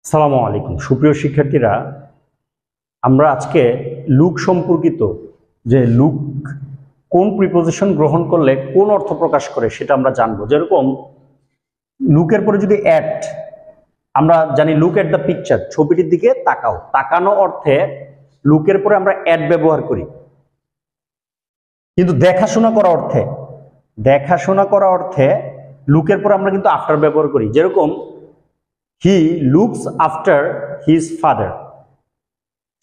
আসসালামু আলাইকুম সুপ্রিয় শিক্ষার্থীরা, আমরা আজকে লুক সম্পর্কিত যে লুক কোন প্রিপোজিশন গ্রহণ করলে কোন অর্থ প্রকাশ করে সেটা আমরা জানবো। যেরকম লুকের পরে যদি অ্যাট, আমরা জানি লুক এট দ্য পিকচার, ছবিটির দিকে তাকাও, তাকানো অর্থে লুকের পরে আমরা অ্যাট ব্যবহার করি। কিন্তু দেখাশোনা করা অর্থে লুকের পরে আমরা কিন্তু আফটার ব্যবহার করি। যেরকম he looks after his father,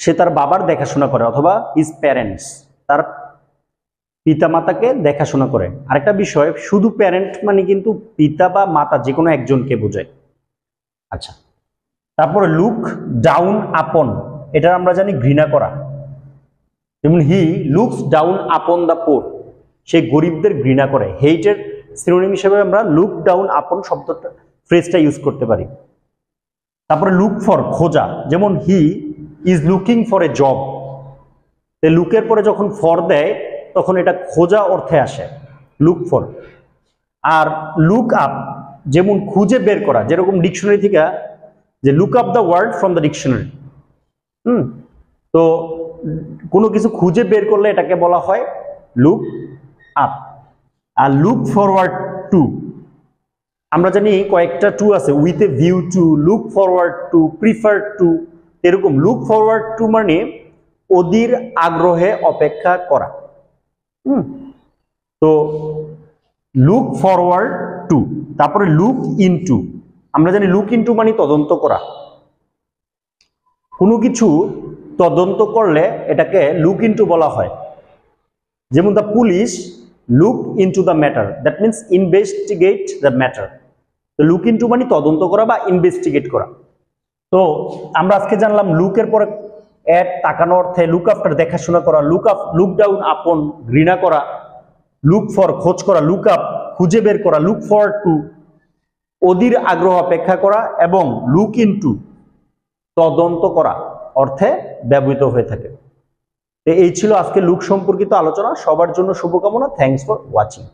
সে তার বাবার দেখাশোনা করে, অথবা হিজ প্যারেন্টস, তার পিতামাতাকে দেখাশোনা করে। আরেকটা বিষয়, শুধু প্যারেন্ট মানে কিন্তু পিতা বা মাতা যে কোনো একজনকে বোঝায়। আচ্ছা, তারপরে লুক ডাউন আপন, এটা আমরা জানি ঘৃণা করা। যেমন he looks down upon the poor, সে গরিবদের ঘৃণা করে। হেইটের সিনোনিম হিসেবে আমরা লুক ডাউন আপন শব্দটা, ফ্রেজটা ইউজ করতে পারি। তারপরে লুক ফর, খোঁজা, যেমন he is looking for a job. লুকের পরে যখন ফর দেয় তখন এটা খোঁজা অর্থে আসে, লুক ফর। আর লুক আপ, যেমন খুঁজে বের করা, যেরকম ডিকশনারি থেকে যে look up the word from the dictionary. তো কোনো কিছু খুঁজে বের করলে এটাকে বলা হয় লুক আপ। আর লুক ফরওয়ার্ড টু, আমরা জানি কয়েকটা টু আছে, with a view to, look forward to, prefer to. এরকম লুক ফরওয়ার্ড টু মানে অধীর আগ্রহে অপেক্ষা করা। তো লুক ফরওয়ার্ড টু। তারপরে লুক ইনটু, আমরা জানি লুক ইনটু মানে তদন্ত করা। কোনো কিছু তদন্ত করলে এটাকে লুক ইনটু বলা হয়। যেমন the police look into the matter, that means investigate the matter. তো লুক ইনটু মানে তদন্ত করা বা ইনভেস্টিগেট করা। তো আমরা আজকে জানলাম লুকের পরে অ্যাট, তাকানো অর্থে, লুক আফটার দেখাশোনা করা, লুক ডাউন আপন ঘৃণা করা, লুক ফর খোঁজ করা, লুক আপ খুঁজে বের করা, লুক ফর টু অধীর আগ্রহ অপেক্ষা করা, এবং লুক ইনটু তদন্ত করা অর্থে ব্যবহৃত হয়ে থাকে। এই ছিল আজকে লুক সম্পর্কিত আলোচনা। সবার জন্য শুভকামনা। Thanks for watching.